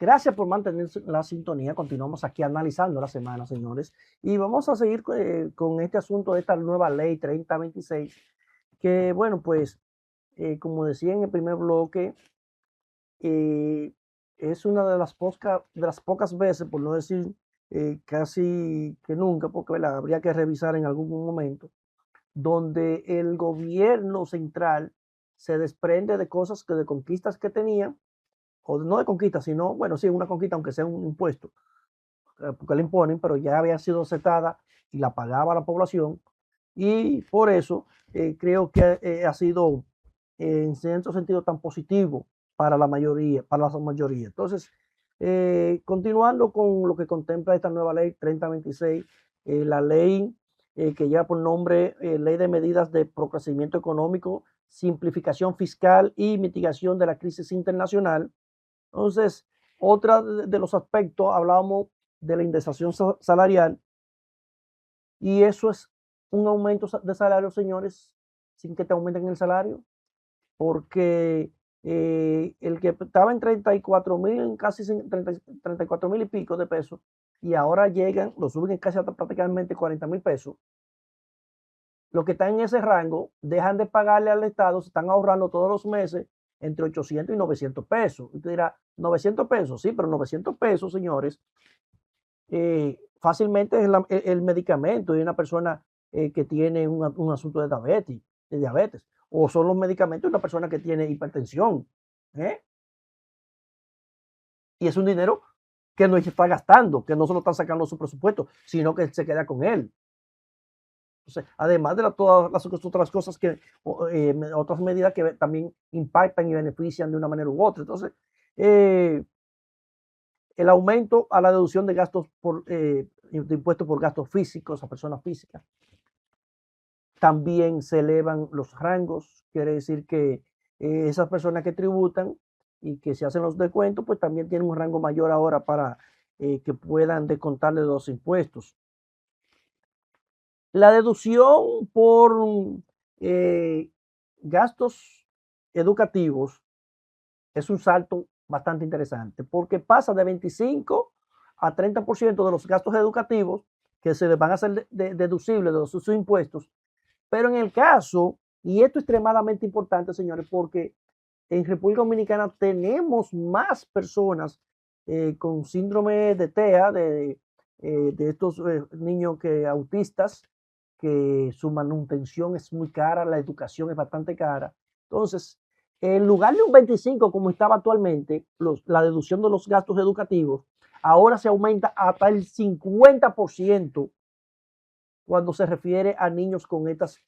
Gracias por mantener la sintonía. Continuamos aquí analizando la semana, señores. Y vamos a seguir con este asunto de esta nueva ley 3026, que bueno, pues, como decía en el primer bloque, eh, es una de las pocas veces, por no decir casi que nunca, porque ¿verdad? Habría que revisar en algún momento, donde el gobierno central se desprende de cosas de conquistas que tenía, o no de conquistas, sino, bueno, sí, una conquista, aunque sea un impuesto, porque le imponen, pero ya había sido aceptada y la pagaba la población, y por eso creo que ha sido en cierto sentido tan positivo para la mayoría, para la mayoría. Entonces, continuando con lo que contempla esta nueva ley 3026, la ley que lleva por nombre Ley de Medidas de Procrecimiento Económico, Simplificación Fiscal y Mitigación de la Crisis Internacional. Entonces, otra de los aspectos, hablábamos de la indexación salarial, y eso es un aumento de salario, señores, sin que te aumenten el salario, porque el que estaba en 34,000, casi 34,000 y pico de pesos, y ahora llegan, lo suben en casi hasta prácticamente 40,000 pesos. Los que están en ese rango dejan de pagarle al Estado, se están ahorrando todos los meses entre 800 y 900 pesos. Usted dirá, 900 pesos, sí, pero 900 pesos, señores, fácilmente es el medicamento de una persona que tiene un asunto de diabetes, o son los medicamentos de una persona que tiene hipertensión. ¿eh? Y es un dinero que no se está gastando, que no se lo están sacando de su presupuesto, sino que se queda con él. Entonces, además de todas las otras cosas otras medidas que también impactan y benefician de una manera u otra. Entonces, el aumento a la deducción de gastos de impuestos por gastos físicos a personas físicas. También se elevan los rangos, quiere decir que esas personas que tributan y que se hacen los descuentos, pues también tienen un rango mayor ahora para que puedan descontarle los impuestos. La deducción por gastos educativos es un salto bastante interesante, porque pasa de 25 a 30% de los gastos educativos que se les van a hacer deducibles de sus impuestos. Pero en el caso, y esto es extremadamente importante, señores, porque en República Dominicana tenemos más personas con síndrome de TEA, de estos niños autistas, que su manutención es muy cara, la educación es bastante cara. Entonces, en lugar de un 25 como estaba actualmente, la deducción de los gastos educativos, ahora se aumenta hasta el 50% cuando se refiere a niños con estas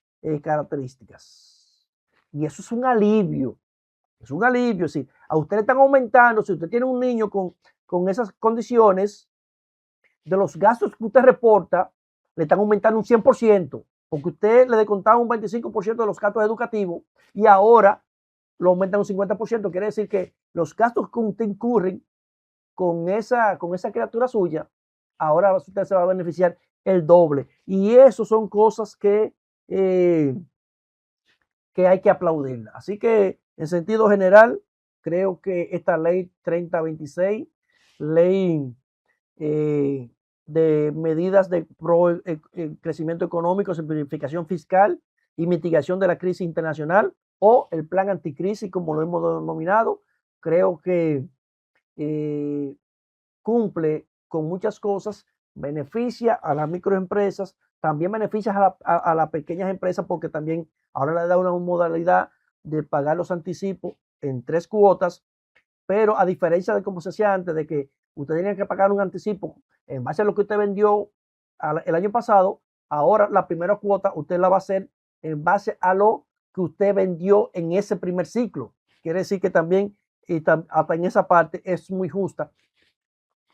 características. Y eso es un alivio. Es un alivio. Si a usted le están aumentando, si usted tiene un niño con esas condiciones, de los gastos que usted reporta, le están aumentando un 100%, porque usted le descontaba un 25% de los gastos educativos y ahora lo aumentan un 50%. Quiere decir que los gastos que usted incurre con esa criatura suya, ahora usted se va a beneficiar el doble. Y eso son cosas que hay que aplaudir. Así que, en sentido general, creo que esta ley 3026, ley de medidas de crecimiento económico, simplificación fiscal y mitigación de la crisis internacional, o el plan anticrisis, como lo hemos denominado, creo que cumple con muchas cosas, beneficia a las microempresas, también beneficia a las pequeñas empresas, porque también ahora le da una modalidad de pagar los anticipos en 3 cuotas, pero a diferencia de como se hacía antes, de que usted tenía que pagar un anticipo en base a lo que usted vendió el año pasado, ahora la primera cuota usted la va a hacer en base a lo que usted vendió en ese primer ciclo. Quiere decir que también hasta en esa parte es muy justa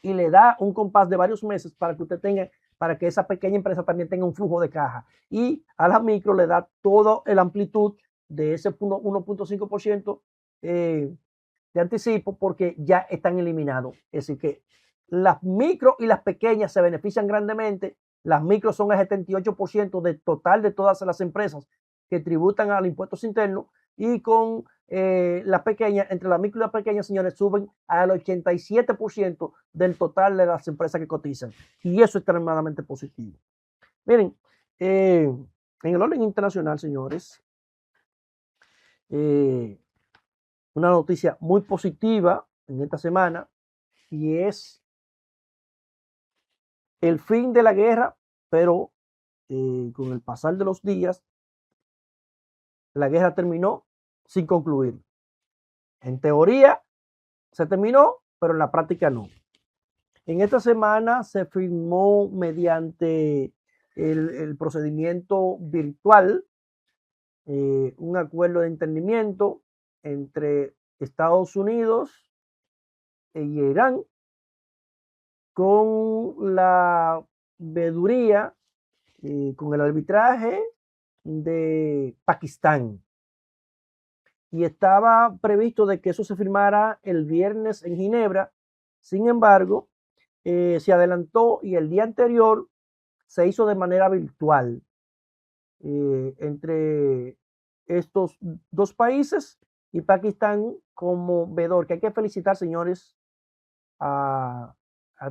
y le da un compás de varios meses para que usted tenga, para que esa pequeña empresa también tenga un flujo de caja, y a la micro le da toda la amplitud de ese 1.5% de anticipo, porque ya están eliminados. Es decir, que las micro y las pequeñas se benefician grandemente. Las micros son el 78% del total de todas las empresas que tributan al impuesto interno, y con la pequeña, entre la micro y la pequeña, señores, suben al 87% del total de las empresas que cotizan. Y eso es extremadamente positivo. Miren, en el orden internacional, señores, una noticia muy positiva en esta semana y es el fin de la guerra, pero con el pasar de los días, la guerra terminó sin concluir. En teoría se terminó, pero en la práctica no. En esta semana se firmó mediante el procedimiento virtual un acuerdo de entendimiento entre Estados Unidos y Irán con la veeduría, con el arbitraje de Pakistán. Y estaba previsto de que eso se firmara el viernes en Ginebra. Sin embargo, se adelantó y el día anterior se hizo de manera virtual entre estos dos países y Pakistán como veedor, que hay que felicitar, señores, al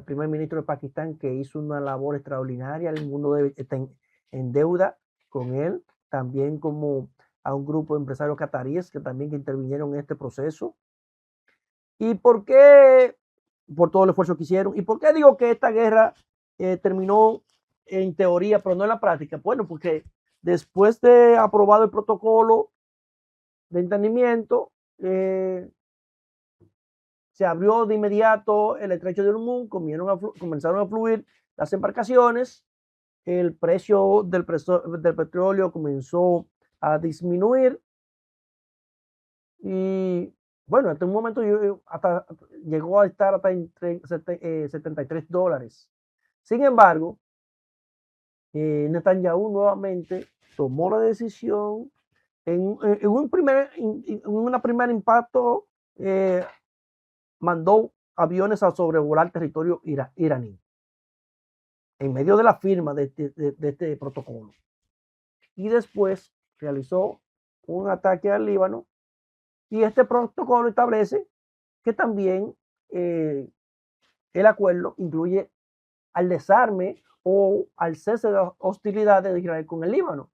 primer ministro de Pakistán, que hizo una labor extraordinaria. El mundo está en deuda con él, también como a un grupo de empresarios cataríes que también intervinieron en este proceso. ¿Y por qué? Por todo el esfuerzo que hicieron. ¿Y por qué digo que esta guerra terminó en teoría, pero no en la práctica? Bueno, porque después de aprobado el protocolo de entendimiento, se abrió de inmediato el estrecho de Hormuz, comenzaron a fluir las embarcaciones, el precio del petróleo comenzó a disminuir y bueno, hasta un momento llegó a estar hasta en $73. Sin embargo, Netanyahu nuevamente tomó la decisión en una primer impacto, mandó aviones a sobrevolar territorio iraní en medio de la firma de este protocolo. Y después realizó un ataque al Líbano y este protocolo establece que también el acuerdo incluye al desarme o al cese de hostilidades de Israel con el Líbano.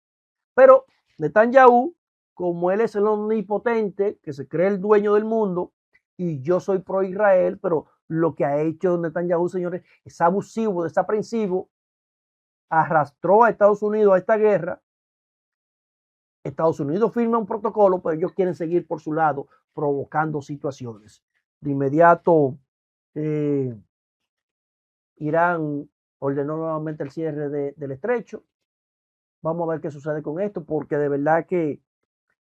Pero Netanyahu, como él es el omnipotente, que se cree el dueño del mundo, y yo soy pro Israel, pero lo que ha hecho Netanyahu, señores, es abusivo, desaprensivo, arrastró a Estados Unidos a esta guerra. Estados Unidos firma un protocolo, pero ellos quieren seguir por su lado provocando situaciones. De inmediato, Irán ordenó nuevamente el cierre del estrecho. Vamos a ver qué sucede con esto, porque de verdad que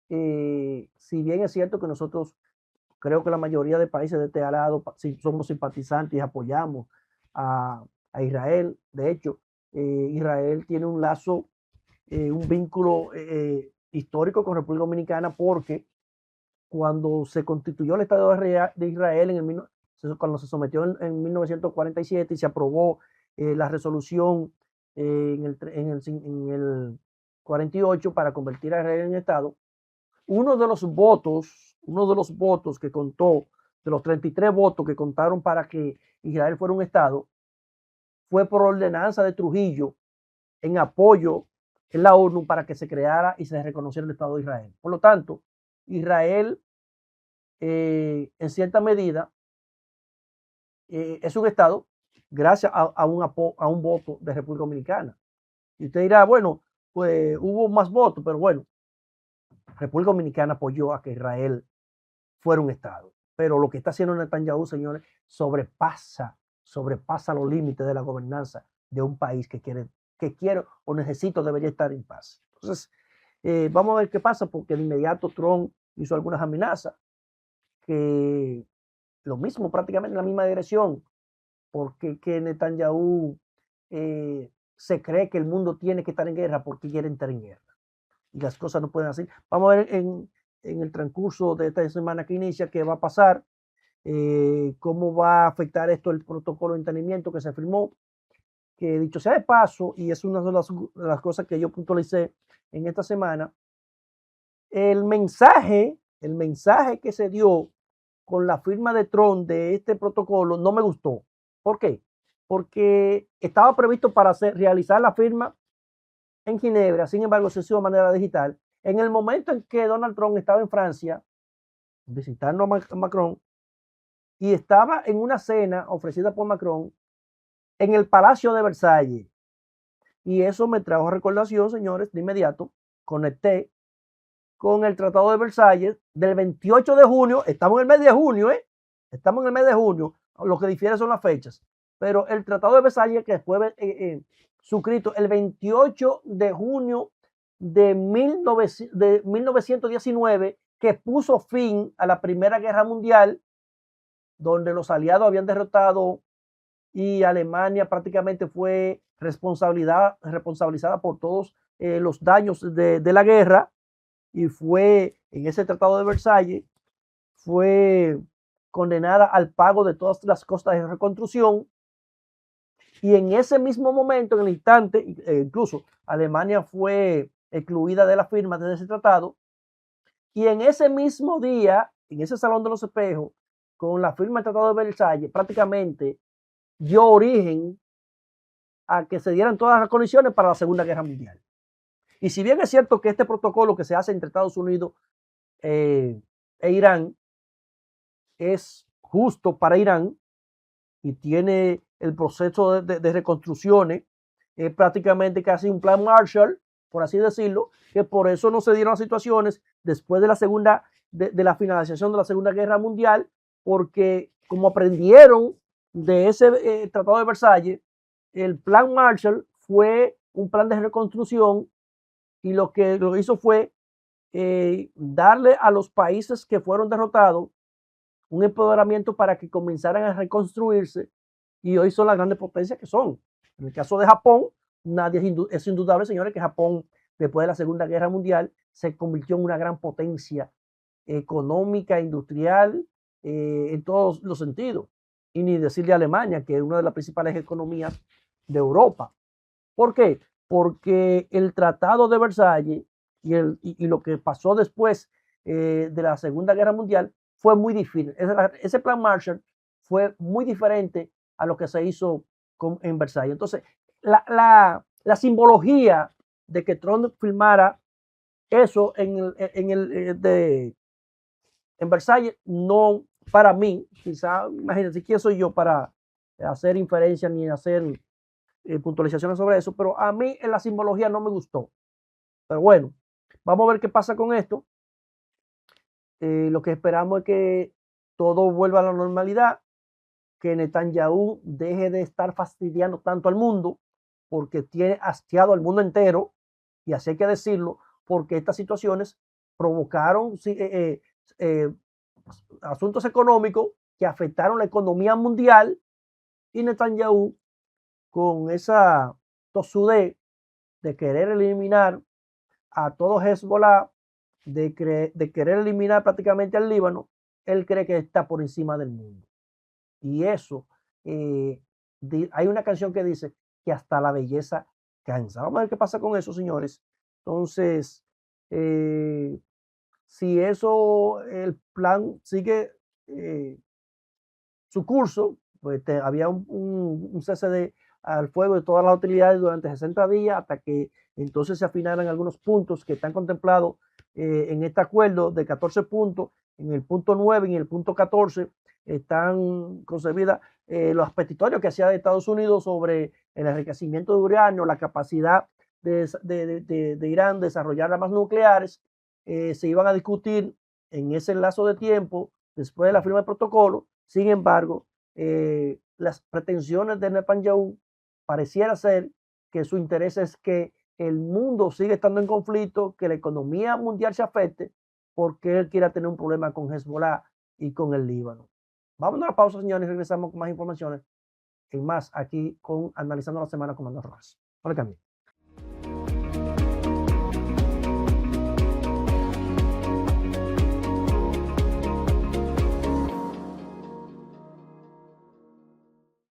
si bien es cierto que nosotros, creo que la mayoría de países de este lado somos simpatizantes y apoyamos a Israel. De hecho, Israel tiene un lazo, un vínculo histórico con República Dominicana, porque cuando se constituyó el Estado de Israel, cuando se sometió en 1947 y se aprobó la resolución en el 48 para convertir a Israel en Estado, uno de los votos que contó, de los 33 votos que contaron para que Israel fuera un Estado, fue por ordenanza de Trujillo en apoyo en la ONU para que se creara y se reconociera el Estado de Israel. Por lo tanto, Israel, en cierta medida, es un Estado gracias a un voto de República Dominicana. Y usted dirá, bueno, pues hubo más votos, pero bueno, República Dominicana apoyó a que Israel fuera un Estado. Pero lo que está haciendo Netanyahu, señores, sobrepasa los límites de la gobernanza de un país que quiere o necesita, debería estar en paz. Entonces, vamos a ver qué pasa, porque de inmediato Trump hizo algunas amenazas, que lo mismo, prácticamente en la misma dirección, porque que Netanyahu se cree que el mundo tiene que estar en guerra porque quiere entrar en guerra. Y las cosas no pueden así. Vamos a ver en el transcurso de esta semana que inicia qué va a pasar, cómo va a afectar esto el protocolo de entendimiento que se firmó, que dicho sea de paso, y es una de las cosas que yo puntualicé en esta semana, el mensaje que se dio con la firma de Trump de este protocolo no me gustó. ¿Por qué? Porque estaba previsto para realizar la firma en Ginebra, sin embargo se hizo de manera digital. En el momento en que Donald Trump estaba en Francia visitando a Macron y estaba en una cena ofrecida por Macron en el Palacio de Versalles, y eso me trajo recordación, señores, de inmediato conecté con el Tratado de Versalles del 28 de junio, estamos en el mes de junio, estamos en el mes de junio, lo que difiere son las fechas, pero el Tratado de Versalles que fue suscrito el 28 de junio de 1919, que puso fin a la Primera Guerra Mundial, donde los aliados habían derrotado y Alemania prácticamente fue responsabilizada por todos los daños de la guerra, y fue en ese Tratado de Versalles, fue condenada al pago de todas las costas de reconstrucción. Y en ese mismo momento, en el instante, incluso Alemania fue excluida de la firma de ese tratado, y en ese mismo día, en ese Salón de los Espejos, con la firma del Tratado de Versalles, prácticamente dio origen a que se dieran todas las condiciones para la Segunda Guerra Mundial. Y si bien es cierto que este protocolo que se hace entre Estados Unidos e Irán es justo para Irán y tiene el proceso de reconstrucciones, es prácticamente casi un plan Marshall, por así decirlo, que por eso no se dieron las situaciones después de la finalización de la Segunda Guerra Mundial, porque como aprendieron de ese Tratado de Versalles, el plan Marshall fue un plan de reconstrucción, y lo que lo hizo fue darle a los países que fueron derrotados un empoderamiento para que comenzaran a reconstruirse, y hoy son las grandes potencias que son. En el caso de Japón, es indudable, señores, que Japón, después de la Segunda Guerra Mundial, se convirtió en una gran potencia económica, industrial, en todos los sentidos. Y ni decir de Alemania, que es una de las principales economías de Europa. ¿Por qué? Porque el Tratado de Versalles y lo que pasó después de la Segunda Guerra Mundial fue muy difícil. Ese plan Marshall fue muy diferente a lo que se hizo en Versalles. Entonces, la simbología de que Trump firmara eso en Versalles, no, para mí, quizá, imagínense quién soy yo para hacer inferencias ni hacer puntualizaciones sobre eso, pero a mí en la simbología no me gustó. Pero bueno, vamos a ver qué pasa con esto. Lo que esperamos es que todo vuelva a la normalidad, que Netanyahu deje de estar fastidiando tanto al mundo, porque tiene hastiado al mundo entero, y así hay que decirlo, porque estas situaciones provocaron asuntos económicos que afectaron la economía mundial, y Netanyahu, con esa tosudez de querer eliminar a todo Hezbollah, de querer eliminar prácticamente al Líbano, él cree que está por encima del mundo. Y eso, hay una canción que dice que hasta la belleza cansa. Vamos a ver qué pasa con eso, señores. Entonces, si eso, el plan sigue su curso, pues había un cese al fuego de todas las utilidades durante 60 días, hasta que entonces se afinaran algunos puntos que están contemplados en este acuerdo de 14 puntos. En el punto 9 y en el punto 14 están concebidas los petitorios que hacía de Estados Unidos sobre el enriquecimiento de uranio, la capacidad de Irán de desarrollar armas nucleares. Se iban a discutir en ese lazo de tiempo después de la firma del protocolo. Sin embargo, las pretensiones de Netanyahu pareciera ser que su interés es que el mundo siga estando en conflicto, que la economía mundial se afecte, porque él quiera tener un problema con Hezbollah y con el Líbano. Vamos a una pausa, señores, y regresamos con más informaciones en más aquí con Analizando la Semana con Manuel Rojas. No le cambien.